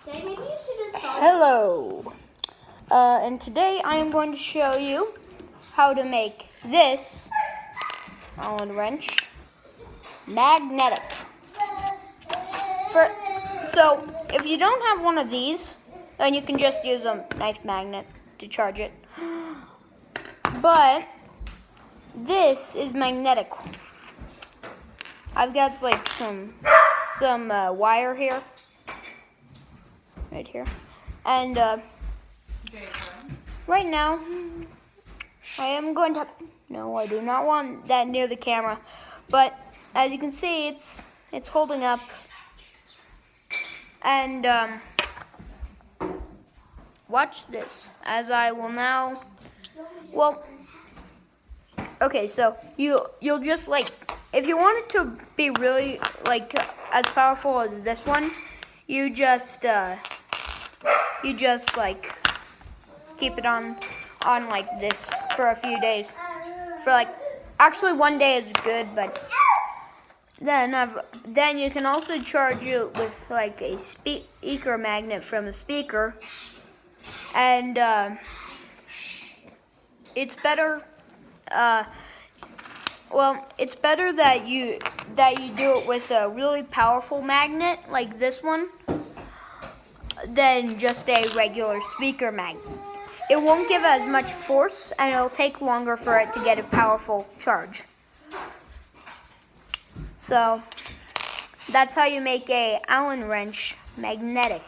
Maybe you should just start. Hello, and today I am going to show you how to make this Allen wrench magnetic. So if you don't have one of these, then you can just use a nice magnet to charge it. But this is magnetic. I've got like some wire here, right here, and right now I am going to. No, I do not want that near the camera, but as you can see, it's holding up, and watch this as I will now. Well, okay, so you'll just like, if you want it to be really like as powerful as this one, you just like keep it on like this for a few days. For like, actually 1 day is good, but then you can also charge it with like a speaker magnet from the speaker, and it's better. Well, it's better that you do it with a really powerful magnet like this one than just a regular speaker magnet. It won't give as much force, and it'll take longer for it to get a powerful charge. So that's how you make a Allen wrench magnetic.